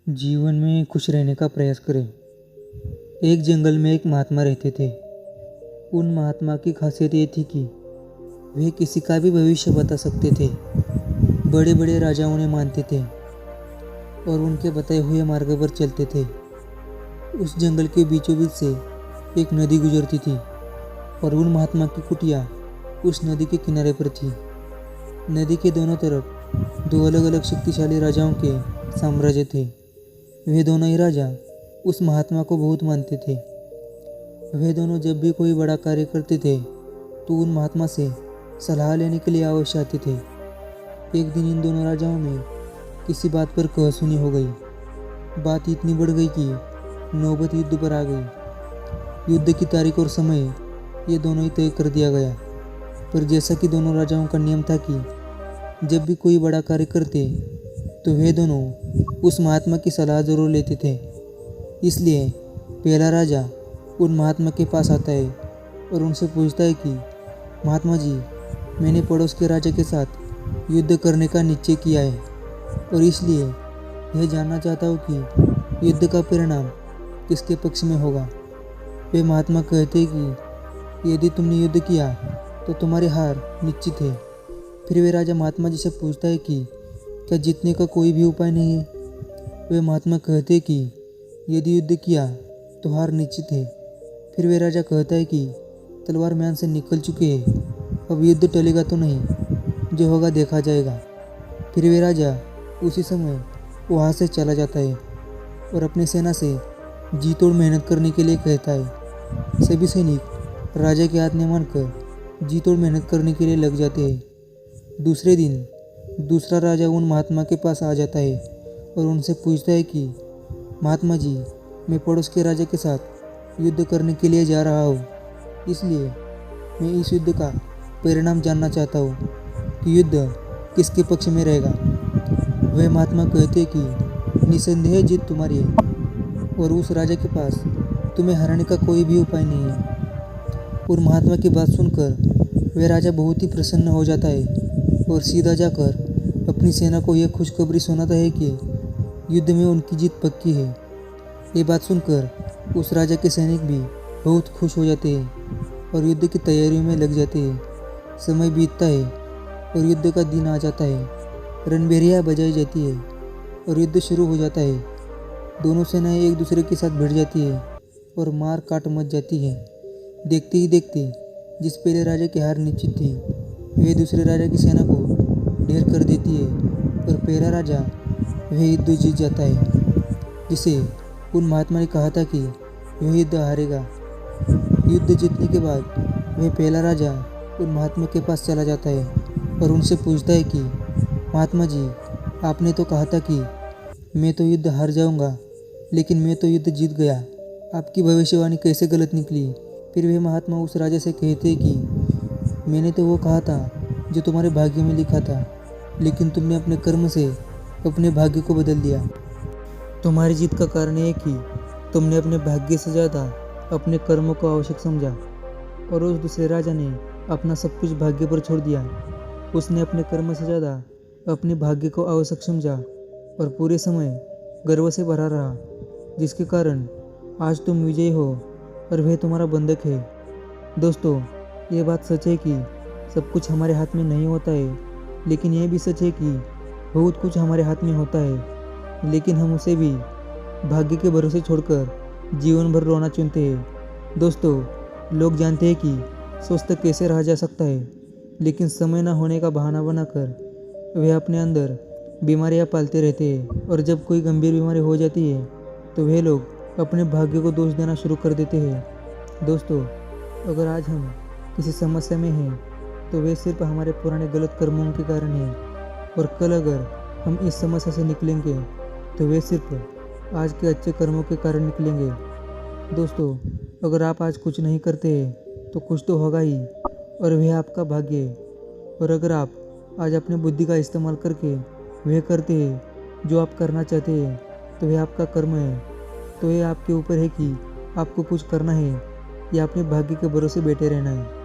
जीवन में खुश रहने का प्रयास करें। एक जंगल में एक महात्मा रहते थे। उन महात्मा की खासियत ये थी कि वे किसी का भी भविष्य बता सकते थे। बड़े बड़े राजाओं उन्हें मानते थे और उनके बताए हुए मार्ग पर चलते थे। उस जंगल के बीचों बीच से एक नदी गुजरती थी और उन महात्मा की कुटिया उस नदी के किनारे पर थी। नदी के दोनों तरफ दो अलग अलग शक्तिशाली राजाओं के साम्राज्य थे। वे दोनों ही राजा उस महात्मा को बहुत मानते थे। वे दोनों जब भी कोई बड़ा कार्य करते थे तो उन महात्मा से सलाह लेने के लिए अवश्य आते थे। एक दिन इन दोनों राजाओं में किसी बात पर कहासुनी हो गई। बात इतनी बढ़ गई कि नौबत युद्ध पर आ गई। युद्ध की तारीख और समय ये दोनों ही तय कर दिया गया। पर जैसा कि दोनों राजाओं का नियम था कि जब भी कोई बड़ा कार्य करते तो वे दोनों उस महात्मा की सलाह जरूर लेते थे। इसलिए पहला राजा उन महात्मा के पास आता है और उनसे पूछता है कि महात्मा जी, मैंने पड़ोस के राजा के साथ युद्ध करने का निश्चय किया है और इसलिए यह जानना चाहता हूँ कि युद्ध का परिणाम किसके पक्ष में होगा। वे महात्मा कहते कि यदि तुमने युद्ध किया तो तुम्हारी हार निश्चित है। फिर वे राजा महात्मा जी से पूछता है कि क्या जीतने का कोई भी उपाय नहीं है। वे महात्मा कहते कि यदि युद्ध किया तो हार निश्चित है। फिर वे राजा कहता है कि तलवार म्यान से निकल चुके हैं, अब युद्ध टलेगा तो नहीं, जो होगा देखा जाएगा। फिर वे राजा उसी समय वहाँ से चला जाता है और अपनी सेना से जी तोड़ मेहनत करने के लिए कहता है। सभी सैनिक राजा की आज्ञा मानकर जी तोड़ मेहनत करने के लिए लग जाते हैं। दूसरे दिन दूसरा राजा उन महात्मा के पास आ जाता है और उनसे पूछता है कि महात्मा जी, मैं पड़ोस के राजा के साथ युद्ध करने के लिए जा रहा हूँ, इसलिए मैं इस युद्ध का परिणाम जानना चाहता हूँ कि युद्ध किसके पक्ष में रहेगा। वह महात्मा कहते कि निसंदेह जीत तुम्हारी है और उस राजा के पास तुम्हें हराने का कोई भी उपाय नहीं है। और महात्मा की बात सुनकर वह राजा बहुत ही प्रसन्न हो जाता है और सीधा जाकर अपनी सेना को यह खुशखबरी सुनाता है कि युद्ध में उनकी जीत पक्की है। ये बात सुनकर उस राजा के सैनिक भी बहुत खुश हो जाते हैं और युद्ध की तैयारियों में लग जाते हैं। समय बीतता है और युद्ध का दिन आ जाता है। रणभेरियाँ बजाई जाती है और युद्ध शुरू हो जाता है। दोनों सेनाएं एक दूसरे के साथ भिड़ जाती है और मार काट मच जाती है। देखते ही देखते जिस पहले राजा की हार निश्चित थी वे दूसरे राजा की सेना को ढेर कर देती है और पहला राजा वह युद्ध जीत जाता है जिसे उन महात्मा ने कहा था कि वह युद्ध हारेगा। युद्ध जीतने के बाद वह पहला राजा उन महात्मा के पास चला जाता है और उनसे पूछता है कि महात्मा जी, आपने तो कहा था कि मैं तो युद्ध हार जाऊंगा, लेकिन मैं तो युद्ध जीत गया। आपकी भविष्यवाणी कैसे गलत निकली। फिर वह महात्मा उस राजा से कहते कि मैंने तो वो कहा था जो तुम्हारे भाग्य में लिखा था, लेकिन तुमने अपने कर्म से अपने भाग्य को बदल दिया। तुम्हारी जीत का कारण यह कि तुमने अपने भाग्य से ज़्यादा अपने कर्मों को आवश्यक समझा और उस दूसरे राजा ने अपना सब कुछ भाग्य पर छोड़ दिया। उसने अपने कर्म से ज़्यादा अपने भाग्य को आवश्यक समझा और पूरे समय गर्व से भरा रहा, जिसके कारण आज तुम विजयी हो और वह तुम्हारा बंधक है। दोस्तों, ये बात सच है कि सब कुछ हमारे हाथ में नहीं होता है, लेकिन यह भी सच है कि बहुत कुछ हमारे हाथ में होता है, लेकिन हम उसे भी भाग्य के भरोसे छोड़कर जीवन भर रोना चुनते हैं। दोस्तों, लोग जानते हैं कि स्वस्थ कैसे रहा जा सकता है, लेकिन समय न होने का बहाना बनाकर वे अपने अंदर बीमारियां पालते रहते हैं और जब कोई गंभीर बीमारी हो जाती है तो वे लोग अपने भाग्य को दोष देना शुरू कर देते हैं। दोस्तों, अगर आज हम किसी समस्या में हैं तो वे सिर्फ हमारे पुराने गलत कर्मों के कारण है और कल अगर हम इस समस्या से निकलेंगे तो वे सिर्फ आज के अच्छे कर्मों के कारण निकलेंगे। दोस्तों, अगर आप आज कुछ नहीं करते हैं तो कुछ तो होगा ही और वह आपका भाग्य है। और अगर आप आज अपनी बुद्धि का इस्तेमाल करके वह करते हैं जो आप करना चाहते हैं तो वह आपका कर्म है। तो यह आपके ऊपर है कि आपको कुछ करना है या अपने भाग्य के भरोसे बैठे रहना है।